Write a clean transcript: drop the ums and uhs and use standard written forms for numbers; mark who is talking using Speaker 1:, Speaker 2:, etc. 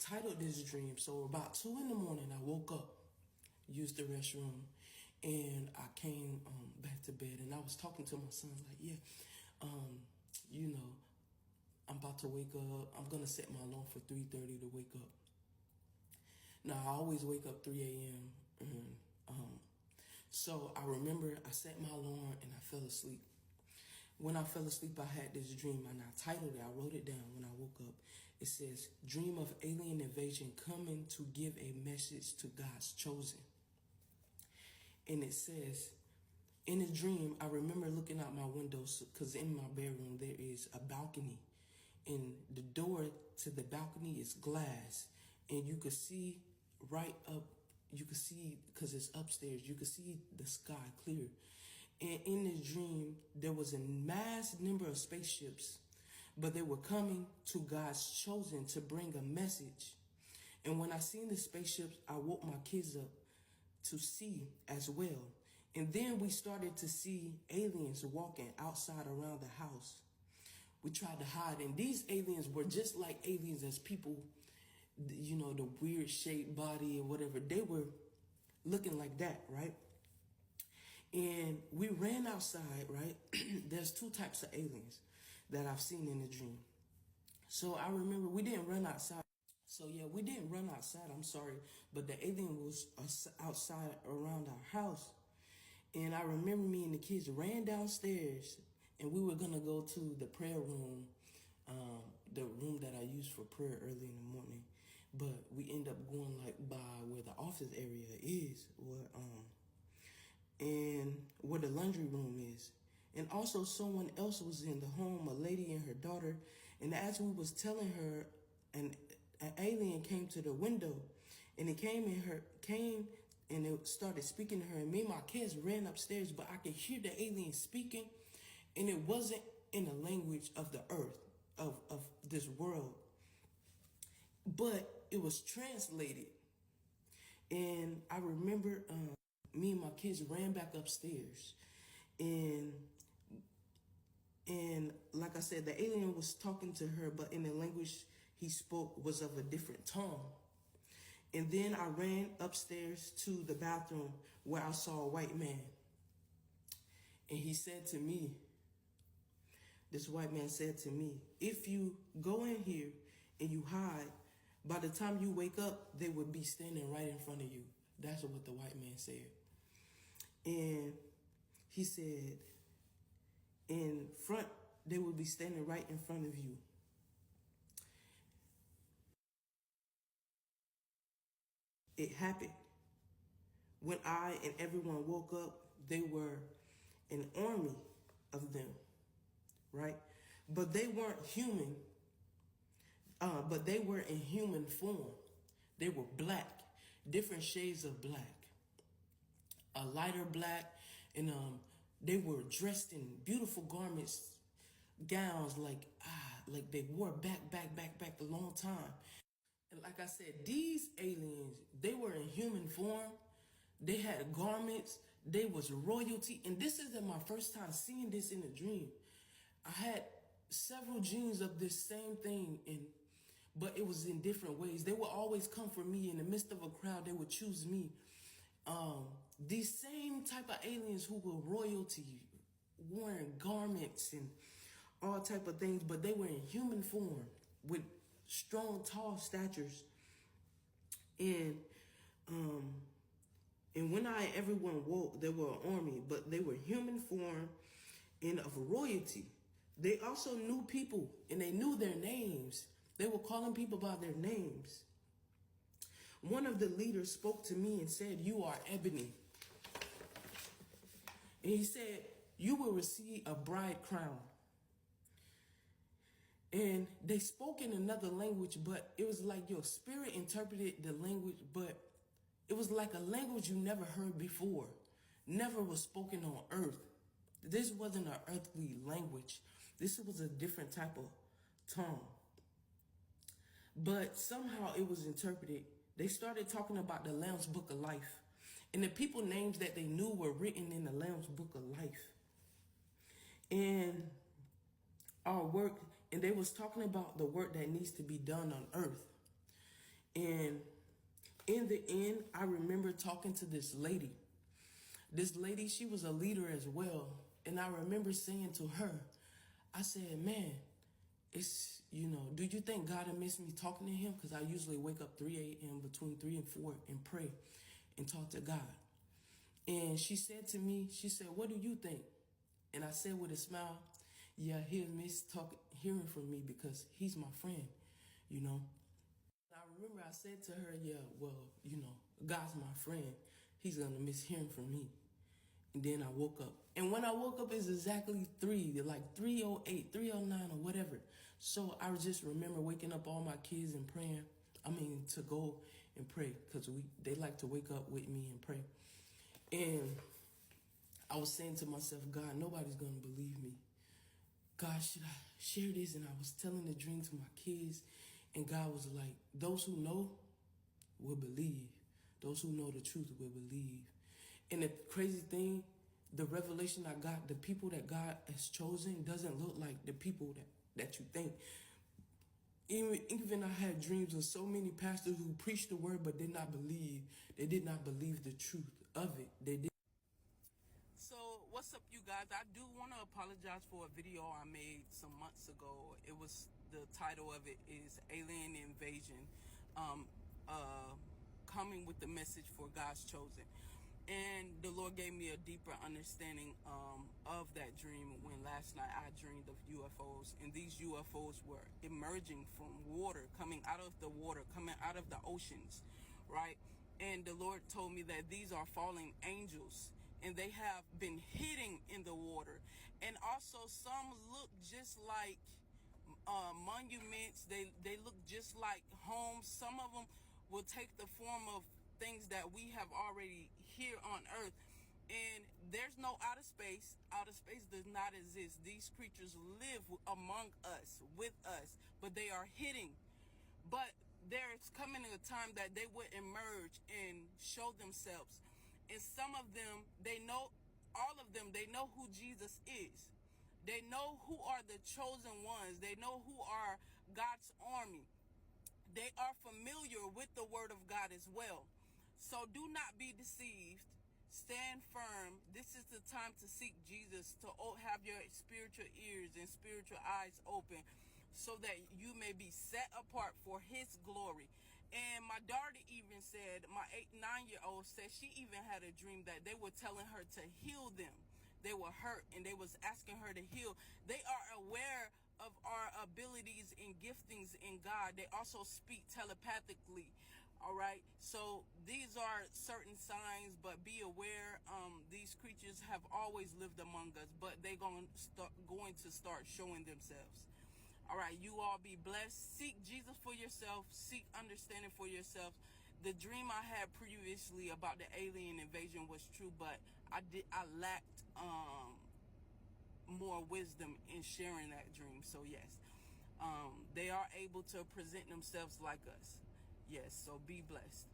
Speaker 1: titled this dream. So about 2 in the morning, I woke up, used the restroom, and I came back to bed, and I was talking to my son like, yeah, you know, I'm about to wake up. I'm gonna set my alarm for 3:30 to wake up. Now I always wake up 3 a.m. and so I remember I set my alarm and I fell asleep. When I fell asleep, I had this dream, and I titled it. I wrote it down when I woke up. It says, "Dream of alien invasion coming to give a message to God's chosen." And it says, in a dream, I remember looking out my windows because in my bedroom there is a balcony, and the door to the balcony is glass, and you could see right up. You could see, because it's upstairs, you could see the sky clear. And in this dream, there was a mass number of spaceships, but they were coming to God's chosen to bring a message. And when I seen the spaceships, I woke my kids up to see as well. And then we started to see aliens walking outside around the house. We tried to hide, and these aliens were just like aliens as people, you know, the weird shaped body or whatever. They were looking like that, right? And we ran outside, right? There's two types of aliens that I've seen in the dream. So I remember we didn't run outside. So yeah, we didn't run outside, I'm sorry. But the alien was outside around our house. And I remember me and the kids ran downstairs, and we were gonna go to the prayer room, the room that I use for prayer early in the morning. But we end up going like by where the office area is, and where the laundry room is. And also someone else was in the home, a lady and her daughter. And as we was telling her, an alien came to the window, and it came and it started speaking to her. And me and my kids ran upstairs, but I could hear the alien speaking, and it wasn't in the language of the earth, of this world, but it was translated. And I remember me and my kids ran back upstairs, and like I said, the alien was talking to her, but in the language he spoke was of a different tongue. And then I ran upstairs to the bathroom where I saw a white man. And he said to me, this white man said to me, if you go in here and you hide, by the time you wake up, they would be standing right in front of you. That's what the white man said. And he said, in front, they would be standing right in front of you. It happened. When I and everyone woke up, they were an army of them, right? But they weren't human, but they were in human form. They were black, different shades of black, a lighter black, and they were dressed in beautiful garments, gowns, like they wore back a long time. And like I said, these aliens, they were in human form. They had garments. They was royalty. And this isn't my first time seeing this in a dream. I had several dreams of this same thing, but it was in different ways. They would always come for me in the midst of a crowd. They would choose me. These same type of aliens who were royalty, wearing garments and all type of things, but they were in human form with strong, tall statures. And when everyone woke, they were an army, but they were human form and of royalty. They also knew people, and they knew their names. They were calling people by their names. One of the leaders spoke to me and said, "You are Ebony." And he said, "You will receive a bride crown." And they spoke in another language, but it was like your spirit interpreted the language, but it was like a language you never heard before, never was spoken on earth. This wasn't an earthly language. This was a different type of tongue. But somehow it was interpreted. They started talking about the Lamb's Book of Life. And the people names that they knew were written in the Lamb's Book of Life. And our work, and they was talking about the work that needs to be done on earth. And in the end, I remember talking to this lady. This lady, she was a leader as well. And I remember saying to her, I said, man, it's, do you think God will miss me talking to him? Because I usually wake up 3 a.m., between 3 and 4, and pray and talk to God. And she said to me, she said, what do you think? And I said with a smile, yeah, he'll miss hearing from me because he's my friend, you know. I remember I said to her, yeah, well, God's my friend. He's going to miss hearing from me. And then I woke up. And when I woke up, it's exactly 3:08, 3:09 or whatever. So I just remember waking up all my kids and praying. To go and pray because they like to wake up with me and pray. And I was saying to myself, God, nobody's going to believe me. God, should I share this? And I was telling the dream to my kids. And God was like, those who know will believe. Those who know the truth will believe. And the crazy thing, the revelation I got, the people that God has chosen doesn't look like the people that you think. Even I had dreams of so many pastors who preached the word but did not believe. They did not believe the truth of it. They did. So what's up, you guys? I do want to apologize for a video I made some months ago. The title of it is Alien Invasion, coming with the message for God's chosen. And the Lord gave me a deeper understanding of that dream when last night I dreamed of UFOs. And these UFOs were emerging from water, coming out of the water, coming out of the oceans, right? And the Lord told me that these are fallen angels. And they have been hidden in the water. And also some look just like monuments. They look just like homes. Some of them will take the form of things that we have already here on earth. And there's no outer space. Outer space does not exist. These creatures live among us, with us, but they are hidden. But there's coming a time that they will emerge and show themselves. And some of them, all of them, they know who Jesus is. They know who are the chosen ones. They know who are God's army. They are familiar with the word of God as well. So do not be deceived. Stand firm. This is the time to seek Jesus, to have your spiritual ears and spiritual eyes open so that you may be set apart for his glory. And my daughter even said, my 9-year-old said she even had a dream that they were telling her to heal them. They were hurt and they was asking her to heal. They are aware of our abilities and giftings in God. They also speak telepathically. All right. So these are certain signs, but be aware. These creatures have always lived among us, but they're going to start showing themselves. All right, you all be blessed. Seek Jesus for yourself. Seek understanding for yourself. The dream I had previously about the alien invasion was true, but I lacked more wisdom in sharing that dream. So yes, they are able to present themselves like us. Yes, so be blessed.